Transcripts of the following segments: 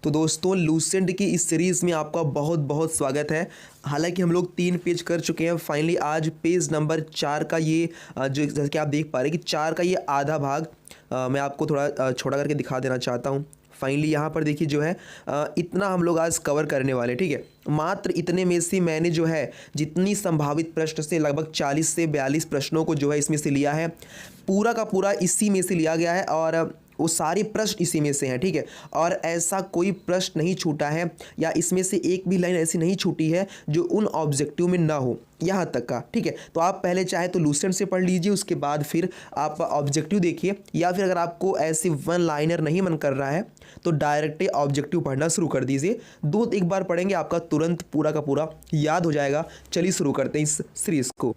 तो दोस्तों लूसेंट की इस सीरीज़ में आपका बहुत बहुत स्वागत है। हालांकि हम लोग 3 पेज कर चुके हैं। फाइनली आज पेज नंबर 4 का ये जो जैसे कि आप देख पा रहे हैं कि 4 का ये आधा भाग मैं आपको थोड़ा छोटा करके दिखा देना चाहता हूँ। फाइनली यहाँ पर देखिए जो है इतना हम लोग आज कवर करने वाले, ठीक है। मात्र इतने में से मैंने जो है जितनी संभावित प्रश्न से लगभग 40 से 42 प्रश्नों को जो है इसमें से लिया है। पूरा का पूरा इसी में से लिया गया है और वो सारे प्रश्न इसी में से हैं, ठीक है। और ऐसा कोई प्रश्न नहीं छूटा है या इसमें से एक भी लाइन ऐसी नहीं छूटी है जो उन ऑब्जेक्टिव में ना हो, यहाँ तक का, ठीक है। तो आप पहले चाहे तो लूसेंट से पढ़ लीजिए, उसके बाद फिर आप ऑब्जेक्टिव देखिए, या फिर अगर आपको ऐसी वन लाइनर नहीं मन कर रहा है तो डायरेक्ट ऑब्जेक्टिव पढ़ना शुरू कर दीजिए। दो एक बार पढ़ेंगे आपका तुरंत पूरा का पूरा याद हो जाएगा। चलिए शुरू करते हैं इस सीरीज को।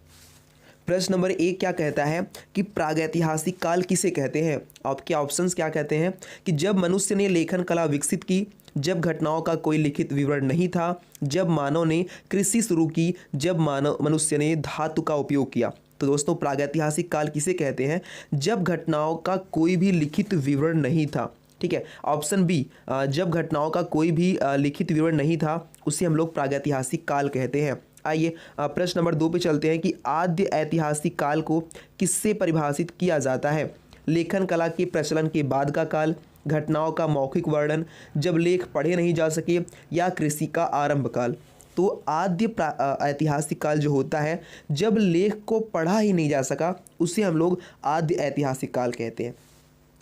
प्रश्न नंबर 1 क्या कहता है कि प्रागैतिहासिक काल किसे कहते हैं। आपके ऑप्शंस क्या कहते हैं कि जब मनुष्य ने लेखन कला विकसित की, जब घटनाओं का कोई लिखित विवरण नहीं था, जब मानव ने कृषि शुरू की, जब मनुष्य ने धातु का उपयोग किया। तो दोस्तों प्रागैतिहासिक काल किसे कहते हैं जब घटनाओं का कोई भी लिखित विवरण नहीं था, ठीक है। ऑप्शन बी, जब घटनाओं का कोई भी लिखित विवरण नहीं था उसे हम लोग प्रागैतिहासिक काल कहते हैं। आइए प्रश्न नंबर 2 पे चलते हैं कि आद्य ऐतिहासिक काल को किससे परिभाषित किया जाता है। लेखन कला के प्रचलन के बाद का काल, घटनाओं का मौखिक वर्णन, जब लेख पढ़े नहीं जा सके, या कृषि का आरंभ काल। तो आद्य ऐतिहासिक काल जो होता है जब लेख को पढ़ा ही नहीं जा सका उसे हम लोग आद्य ऐतिहासिक काल कहते हैं।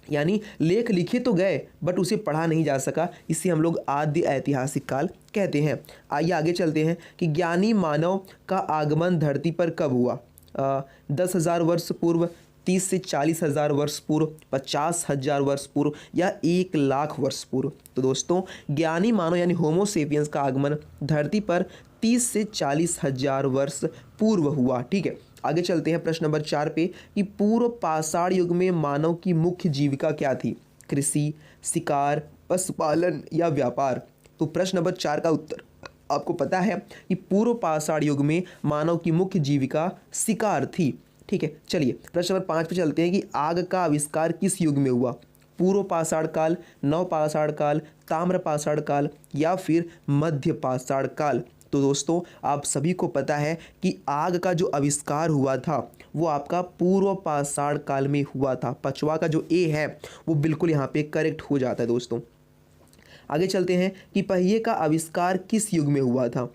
यानी लेख लिखे तो गए बट उसे पढ़ा नहीं जा सका, इसे हम लोग आद्य ऐतिहासिक काल कहते हैं। आइए आगे चलते हैं कि ज्ञानी मानव का आगमन धरती पर कब हुआ। 10,000 वर्ष पूर्व, 30 से 40,000 वर्ष पूर्व, 50,000 वर्ष पूर्व, या 1,00,000 वर्ष पूर्व। तो दोस्तों ज्ञानी मानव यानी होमो सेपियंस का आगमन धरती पर 30 से 40,000 वर्ष पूर्व हुआ, ठीक है। आगे चलते हैं प्रश्न नंबर 4 पे कि पूर्व पाषाण युग में मानव की मुख्य जीविका क्या थी। कृषि, शिकार, पशुपालन, या व्यापार। तो प्रश्न नंबर 4 का उत्तर आपको पता है कि पूर्व पाषाण युग में मानव की मुख्य जीविका शिकार थी, ठीक है। चलिए प्रश्न नंबर 5 पे चलते हैं कि आग का आविष्कार किस युग में हुआ। पूर्व पाषाण काल, नव पाषाण काल, ताम्र पाषाण काल, या फिर मध्य पाषाण काल। तो दोस्तों आप सभी को पता है कि आग का जो आविष्कार हुआ था वो आपका पूर्व पाषाण काल में हुआ था। पचवा का जो ए है वो बिल्कुल यहाँ पे करेक्ट हो जाता है दोस्तों। आगे चलते हैं कि पहिए का आविष्कार किस युग में हुआ था।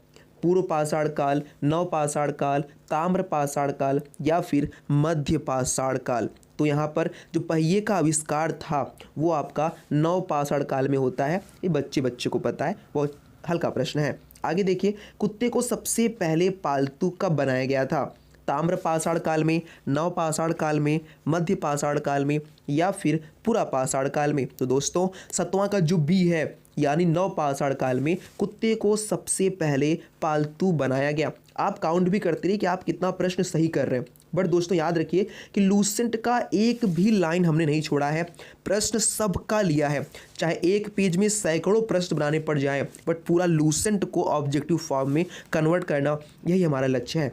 पूर्व पाषाण काल, नव पाषाण काल, ताम्र पाषाण काल, या फिर मध्य पाषाण काल। तो यहाँ पर जो पहिए का आविष्कार था वो आपका नव पाषाण काल में होता है। ये बच्चे को पता है, बहुत हल्का प्रश्न है। आगे देखिए कुत्ते को सबसे पहले पालतू कब बनाया गया था। ताम्र पाषाण काल में, नव पाषाण काल में, मध्य पाषाण काल में, या फिर पुरा पाषाण काल में। तो दोस्तों 7वां का जो बी है यानी नव पाषाण काल में कुत्ते को सबसे पहले पालतू बनाया गया। आप काउंट भी करते रहिए कि आप कितना प्रश्न सही कर रहे हैं। बट दोस्तों याद रखिए कि लूसेंट का एक भी लाइन हमने नहीं छोड़ा है, प्रश्न सबका लिया है। चाहे एक पेज में सैकड़ों प्रश्न बनाने पड़ जाएं बट पूरा लूसेंट को ऑब्जेक्टिव फॉर्म में कन्वर्ट करना यही हमारा लक्ष्य है।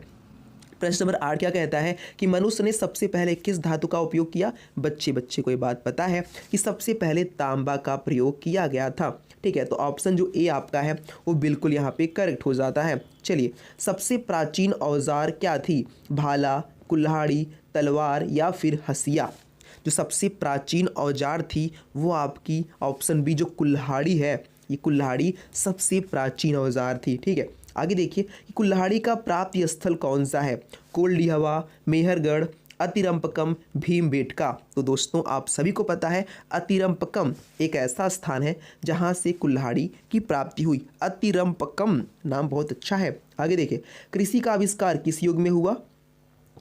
प्रश्न नंबर 8 क्या कहता है कि मनुष्य ने सबसे पहले किस धातु का उपयोग किया। बच्चे को ये बात पता है कि सबसे पहले तांबा का प्रयोग किया गया था, ठीक है। तो ऑप्शन जो ए आपका है वो बिल्कुल यहाँ पे करेक्ट हो जाता है। चलिए सबसे प्राचीन औजार क्या थी। भाला, कुल्हाड़ी, तलवार, या फिर हसिया। जो सबसे प्राचीन औजार थी वो आपकी ऑप्शन बी जो कुल्हाड़ी है, ये कुल्हाड़ी सबसे प्राचीन औजार थी, ठीक है। आगे देखिए कि कुल्हाड़ी का प्राप्ति स्थल कौन सा है। कोल्डिहवा, मेहरगढ़, अतिरंपकम, भीमबेटका। तो दोस्तों आप सभी को पता है अतिरंपकम एक ऐसा स्थान है जहां से कुल्हाड़ी की प्राप्ति हुई। अतिरंपकम नाम बहुत अच्छा है। आगे देखिए कृषि का आविष्कार किस युग में हुआ।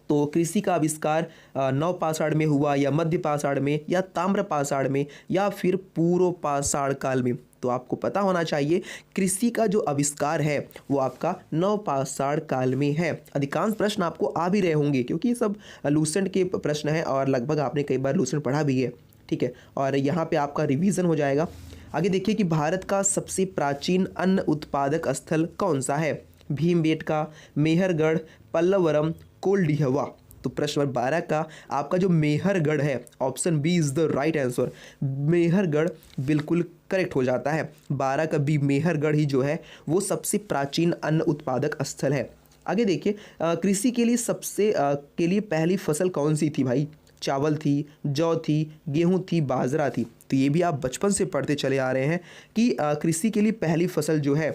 तो कृषि का आविष्कार नव पाषाण में हुआ, या मध्य पाषाण में, या ताम्र पाषाण में, या फिर पूर्व पाषाण काल में। तो आपको पता होना चाहिए कृषि का जो आविष्कार है वो आपका नव पाषाण काल में है। अधिकांश प्रश्न आपको आ भी रहे होंगे क्योंकि ये सब लूसेंट के प्रश्न हैं और लगभग आपने कई बार लूसेंट पढ़ा भी है, ठीक है। और यहाँ पे आपका रिवीजन हो जाएगा। आगे देखिए कि भारत का सबसे प्राचीन अन्न उत्पादक स्थल कौन सा है। भीमबेटका, मेहरगढ़, पल्लवरम, कोल्डिहवा। तो प्रश्न नंबर 12 का आपका जो मेहरगढ़ है option B is the right answer. Mehrgarh बिल्कुल करेक्ट हो जाता है। 12 का बी मेहरगढ़ ही जो है वो सबसे प्राचीन अन्न उत्पादक स्थल है। आगे देखिए, कृषि के लिए के लिए पहली फसल कौन सी थी भाई? चावल थी, जौ थी, गेहूं थी, बाजरा थी। तो ये भी आप बचपन से पढ़ते चले आ रहे हैं कि कृषि के लिए पहली फसल जो है,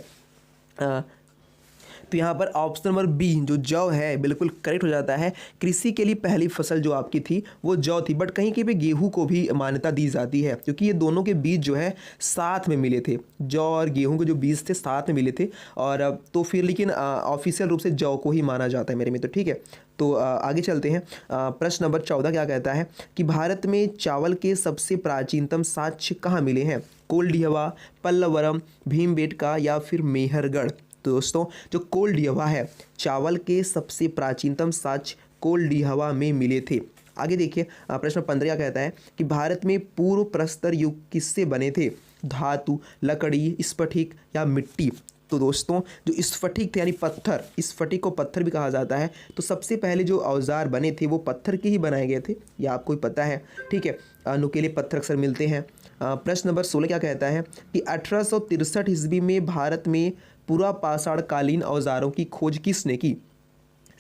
तो यहाँ पर ऑप्शन नंबर बी जो जौ है बिल्कुल करेक्ट हो जाता है। कृषि के लिए पहली फसल जो आपकी थी वो जौ थी, बट कहीं कहीं पे गेहूं को भी मान्यता दी जाती है क्योंकि ये दोनों के बीज जो है साथ में मिले थे। जौ और गेहूं के जो बीज थे साथ में मिले थे, और तो फिर लेकिन ऑफिशियल रूप से जौ को ही माना जाता है मेरे में। तो ठीक है, तो आगे चलते हैं। प्रश्न नंबर 14 क्या कहता है कि भारत में चावल के सबसे प्राचीनतम साक्ष्य कहाँ मिले हैं? कोल्डिहवा, पल्लवरम, भीमबेटका या फिर मेहरगढ़? तो दोस्तों जो कोल्डिहवा है, चावल के सबसे प्राचीनतम साक्ष्य कोल्डिहवा में मिले थे। आगे देखिए, प्रश्न 15 कहता है कि भारत में पूर्व प्रस्तर युग किससे बने थे? धातु, लकड़ी, स्फटिक या मिट्टी? तो दोस्तों जो स्फटिक थे यानी पत्थर, स्फटिक को पत्थर भी कहा जाता है, तो सबसे पहले जो औजार बने थे वो पत्थर के ही बनाए गए थे, ये आपको ही पता है। ठीक है, नुकीले पत्थर अक्सर मिलते हैं। प्रश्न नंबर 16 क्या कहता है कि 1863 ईस्वी में भारत में पूरा पाषाण कालीन औजारों की खोज किसने की?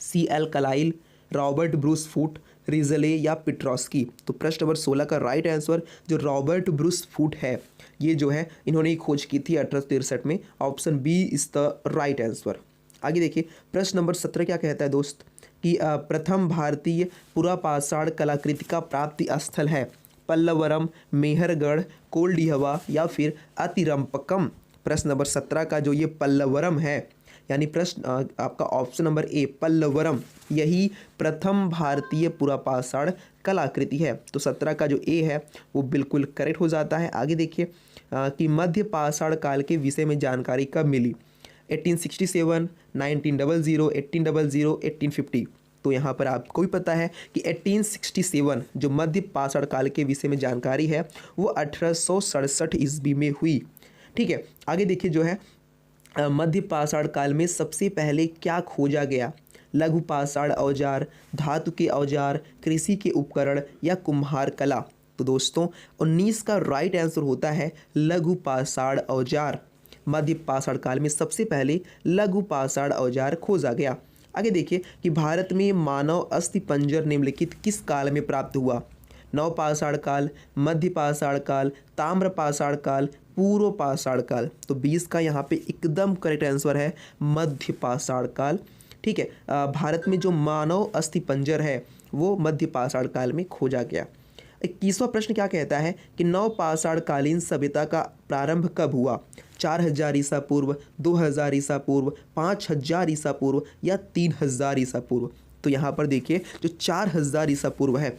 C.L. Carlyle, Robert Bruce Foote, Risley या पिट्रोस्की? तो प्रश्न नंबर 16 का राइट आंसर जो रॉबर्ट ब्रूस फूट है, ये जो है इन्होंने खोज की थी 1863 में। Option B is the right answer. आगे देखिए, प्रश्न नंबर 17 क्या कहता है दोस्त कि प्रथम भारतीय पुरा पाषाण कलाकृति का प्राप्ति स्थल है? पल्लवरम, मेहरगढ़, कोल्डिहवा या फिर अतिरंपकम? प्रश्न नंबर 17 का जो ये पल्लवरम है, यानी प्रश्न आपका ऑप्शन नंबर ए पल्लवरम, यही प्रथम भारतीय पुरापाषाण कलाकृति है। तो 17 का जो ए है वो बिल्कुल करेक्ट हो जाता है। आगे देखिए कि मध्य पाषाण काल के विषय में जानकारी कब मिली? 1867, 1900, 1800, 1850? तो यहाँ पर आपको भी पता है कि 1867 जो मध्य पाषाण काल के विषय में जानकारी है वो 1867 ईस्वी में हुई। ठीक है, आगे देखिए जो है मध्य पाषाण काल में सबसे पहले क्या खोजा गया? लघु पाषाण औजार, धातु के औजार, कृषि के उपकरण या कुम्हार कला? तो दोस्तों 19 का राइट आंसर होता है लघु पाषाण औजार। मध्य पाषाण काल में सबसे पहले लघु पाषाण औजार खोजा गया। आगे देखिए कि भारत में मानव अस्थिपंजर निम्नलिखित किस काल में प्राप्त हुआ? नवपाषाण काल, मध्य पाषाण काल, ताम्र पाषाण काल, पूर्व पाषाण काल? तो 20 का यहाँ पे एकदम करेक्ट आंसर है मध्य पाषाण काल। ठीक है, भारत में जो मानव अस्थिपंजर है वो मध्य पाषाण काल में खोजा गया। 21वां प्रश्न क्या कहता है कि नवपाषाण कालीन सभ्यता का प्रारंभ कब हुआ? 4000 ईसा पूर्व, 2000 ईसा पूर्व, 5000 ईसा पूर्व या 3000 ईसा पूर्व? तो यहाँ पर देखिए जो 4000 ईसा पूर्व है,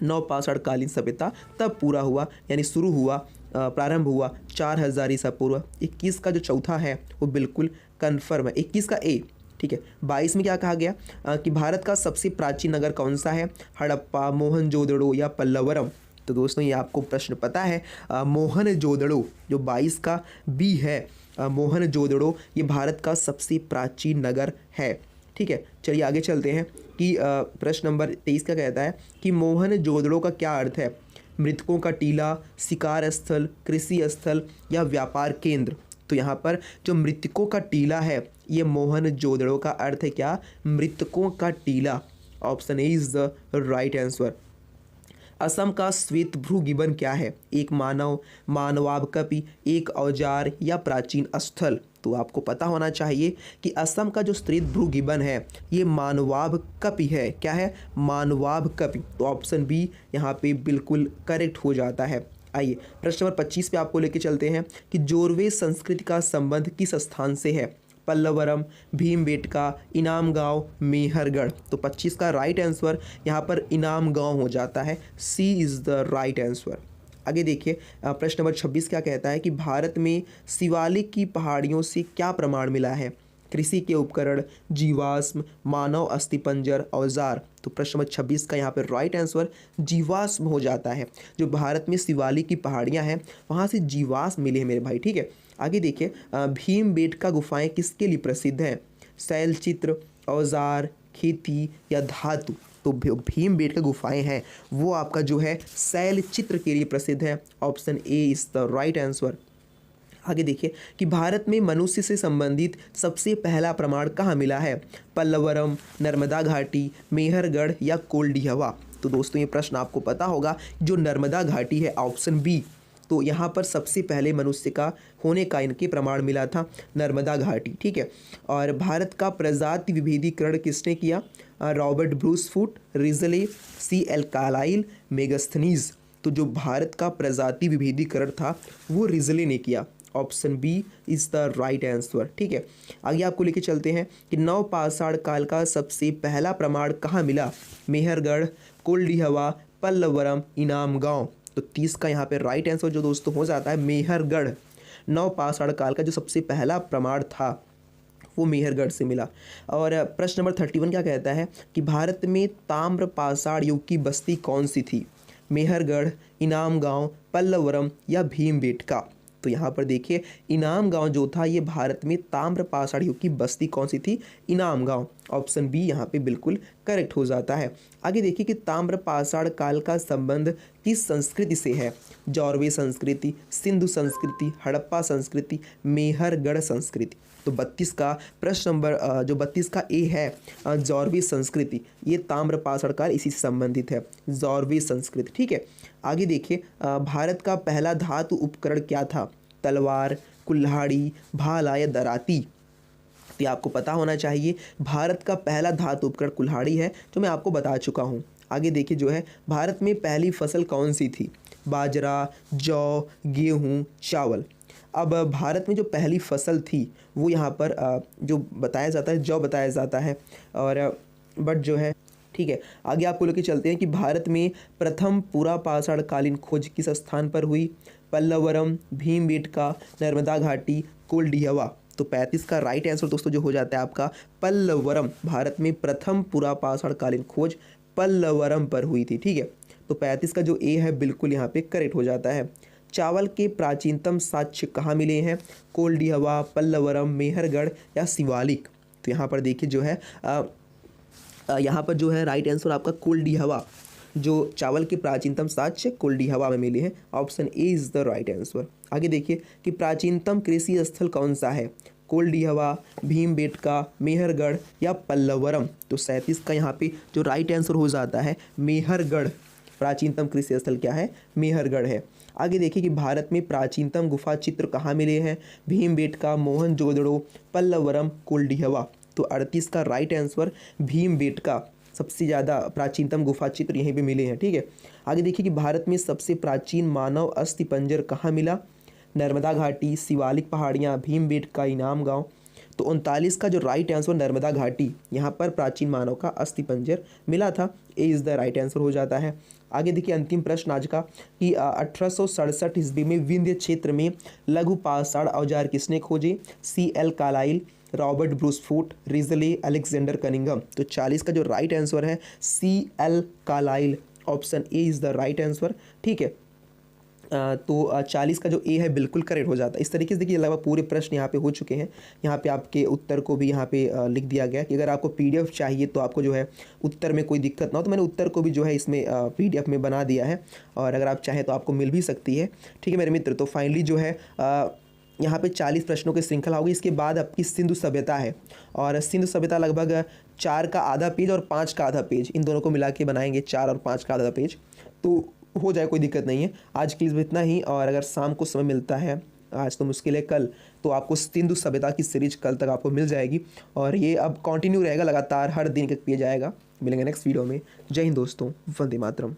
नवपाषाण कालीन सभ्यता तब पूरा हुआ, यानी शुरू हुआ, प्रारंभ हुआ 4000 ईसा पूर्व। 21 का जो चौथा है वो बिल्कुल कन्फर्म है, 21 का ए। ठीक है, 22 में क्या कहा गया कि भारत का सबसे प्राचीन नगर कौन सा है? हड़प्पा, मोहनजोदड़ो या पल्लवरम? तो दोस्तों ये आपको प्रश्न पता है, मोहनजोदड़ो जो 22 का बी है, मोहनजोदड़ो ये भारत का सबसे प्राचीन नगर है। ठीक है, चलिए आगे चलते हैं कि प्रश्न नंबर 23 का कहता है कि मोहनजोदड़ो का क्या अर्थ है? मृतकों का टीला, शिकार स्थल, कृषि स्थल या व्यापार केंद्र? तो यहाँ पर जो मृतकों का टीला है ये मोहनजोदड़ो का अर्थ है क्या? मृतकों का टीला। Option A is the right answer. Assam का श्वेत भ्रू गिबन क्या है? एक मानव, मानवाभकपि, एक औजार या प्राचीन स्थल? तो आपको पता होना चाहिए कि असम का जो श्वेत भ्रू गिबन है ये मानवाभकपि है। क्या है? मानवाभकपि। तो ऑप्शन बी यहाँ पे बिल्कुल करेक्ट हो जाता है। आइए प्रश्न नंबर 25 पे आपको लेके चलते हैं कि जोरवे संस्कृति का संबंध किस स्थान से है? पल्लवरम, भीमबेटका, इनाम गांव, मेहरगढ़? तो 25 का राइट आंसर यहाँ पर इनाम गांव हो जाता है, सी इज़ द राइट आंसर। आगे देखिए प्रश्न नंबर 26 क्या कहता है कि भारत में शिवालिक की पहाड़ियों से क्या प्रमाण मिला है? कृषि के उपकरण, जीवाश्म, मानव अस्थिपंजर, औजार? तो प्रश्न नंबर 26 का यहाँ पर राइट आंसर जीवाश्म हो जाता है। जो भारत में शिवालिक की पहाड़ियाँ हैं वहाँ से जीवाश्म मिले हैं मेरे भाई। ठीक है, आगे देखिए भीमबेटका गुफाएं किसके लिए प्रसिद्ध हैं? शैलचित्र, औजार, खेती या धातु? तो भीमबेटका गुफाएं हैं वो आपका जो है शैल चित्र के लिए प्रसिद्ध है। Option A is the right answer. आगे देखिए कि भारत में मनुष्य से संबंधित सबसे पहला प्रमाण कहाँ मिला है? पल्लवरम, नर्मदा घाटी, मेहरगढ़ या कोल्डिहवा। तो दोस्तों ये प्रश्न आपको पता होगा, जो नर्मदा घाटी है ऑप्शन बी, तो यहाँ पर सबसे पहले मनुष्य का होने का इनके प्रमाण मिला था नर्मदा घाटी। ठीक है। और भारत का प्रजाति विभेदीकरण किसने किया? Robert Bruce Foote, Risley, C.L. Carlyle, Megasthenes. तो जो भारत का प्रजाति विभेदीकरण था वो रिजले ने किया। Option B is the right answer. ठीक है। आगे आपको लेके चलते हैं कि नवपाषाण काल का सबसे पहला प्रमाण कहाँ मिला? मेहरगढ़, कोल्डिहवा, पल्लवरम, इनाम गांव। तो 30 का यहाँ पे राइट आंसर जो दोस्तों हो जाता है मेहरगढ़। नवपाषाण काल का जो सबसे पहला प्रमाण था वो मेहरगढ़ से मिला। और प्रश्न नंबर 31 क्या कहता है कि भारत में ताम्रपाषाण युग की बस्ती कौन सी थी? मेहरगढ़, इनाम गांव, पल्लवरम या भीमबेटका। तो यहाँ पर देखिए इनाम गांव जो था ये भारत में ताम्रपाषाण युग की बस्ती कौन सी थी? इनाम गांव। ऑप्शन बी यहाँ पे बिल्कुल करेक्ट हो जाता है। आगे देखिए कि ताम्रपाषाण काल का संबंध किस संस्कृति से है? जौरवे संस्कृति, सिंधु संस्कृति, हड़प्पा संस्कृति, मेहरगढ़ संस्कृति। तो 32 का प्रश्न नंबर जो 32 का ए है जौरवी संस्कृति, ये ताम्रपाषाण काल इसी से संबंधित है, जौरवी संस्कृति। ठीक है। आगे देखिए भारत का पहला धातु उपकरण क्या था? तलवार, कुल्हाड़ी, भाला या दराती। तो ये आपको पता होना चाहिए, भारत का पहला धातु उपकरण कुल्हाड़ी है, जो मैं आपको बता चुका हूँ। आगे देखिए जो है भारत में पहली फसल कौन सी थी? बाजरा, जौ, गेहूँ, चावल। अब भारत में जो पहली फसल थी वो यहाँ पर जो बताया जाता है जौ बताया जाता है। और बट जो है ठीक है। आगे आपको लेके चलते हैं कि भारत में प्रथम पुरापाषाण कालीन खोज किस स्थान पर हुई? पल्लवरम, भीमबेटका, नर्मदा घाटी, कोल्डिहवा। तो 35 का राइट आंसर दोस्तों जो हो जाता है आपका पल्लवरम। भारत में प्रथम पुरापाषाण कालीन खोज पल्लवरम पर हुई थी। ठीक है। तो 35 का जो ए है बिल्कुल यहाँ पे करेक्ट हो जाता है। चावल के प्राचीनतम साक्ष्य कहाँ मिले हैं? कोल्डिहवा, पल्लवरम, मेहरगढ़ या शिवालिक। तो यहाँ पर देखिए जो है यहाँ पर जो है राइट आंसर आपका कोल्डिहवा। जो चावल के प्राचीनतम साक्ष्य कोल्डिहवा में मिले हैं। Option A is the right answer. आगे देखिए कि प्राचीनतम कृषि स्थल कौन सा है? कोल्डिहवा, भीमबेटका, मेहरगढ़ या पल्लवरम। तो 37 का यहाँ पे जो राइट आंसर हो जाता है मेहरगढ़। प्राचीनतम कृषि स्थल क्या है? मेहरगढ़ है। आगे देखिए कि भारत में प्राचीनतम गुफा चित्र कहाँ मिले हैं? भीमबेटका, मोहनजोदड़ो, पल्लवरम, कोल्डिहवा। तो 38 का राइट आंसर भीमबेटका। सबसे ज़्यादा प्राचीनतम गुफा चित्र यहीं पे मिले हैं। ठीक है। आगे देखिए कि भारत में सबसे प्राचीन मानव अस्थिपंजर कहाँ मिला? नर्मदा घाटी, शिवालिक पहाड़ियाँ, भीमबेटका, इनाम गांव। तो 39 का जो राइट आंसर नर्मदा घाटी, यहाँ पर प्राचीन मानव का अस्थिपंजर मिला था। ए इज़ द राइट आंसर हो जाता है। आगे देखिए अंतिम प्रश्न आज का कि 1867 ईस्वी में विंध्य क्षेत्र में लघु पाषाण औजार किसने खोजे? C.L. Carlyle, Robert Bruce Foote, Risley, Alexander Cunningham. तो 40 का जो राइट आंसर है C.L. Carlyle. Option A is the right answer. ठीक है। तो 40 का जो ए है बिल्कुल करेक्ट हो जाता है। इस तरीके से देखिए लगभग पूरे प्रश्न यहाँ पे हो चुके हैं। यहाँ पे आपके उत्तर को भी यहाँ पे लिख दिया गया कि अगर आपको PDF चाहिए तो आपको जो है उत्तर में कोई दिक्कत ना हो, तो मैंने उत्तर को भी जो है इसमें PDF में बना दिया है, और अगर आप चाहें तो आपको मिल भी सकती है। ठीक है मेरे मित्र। तो फाइनली जो है यहाँ पे 40 प्रश्नों की श्रृंखला होगी। इसके बाद आपकी सिंधु सभ्यता है, और सिंधु सभ्यता लगभग 4 का आधा पेज और 5 का आधा पेज, इन दोनों को मिला के बनाएंगे 4 और 5 का आधा पेज, तो हो जाए, कोई दिक्कत नहीं है। आज के लिए इतना ही, और अगर शाम को समय मिलता है, आज तो मुश्किल है, कल तो आपको सिंधु सभ्यता की सीरीज कल तक आपको मिल जाएगी, और ये अब कंटिन्यू रहेगा लगातार, हर दिन एक पेज आएगा। मिलेंगे नेक्स्ट वीडियो में। जय हिंद दोस्तों, वंदे मातरम।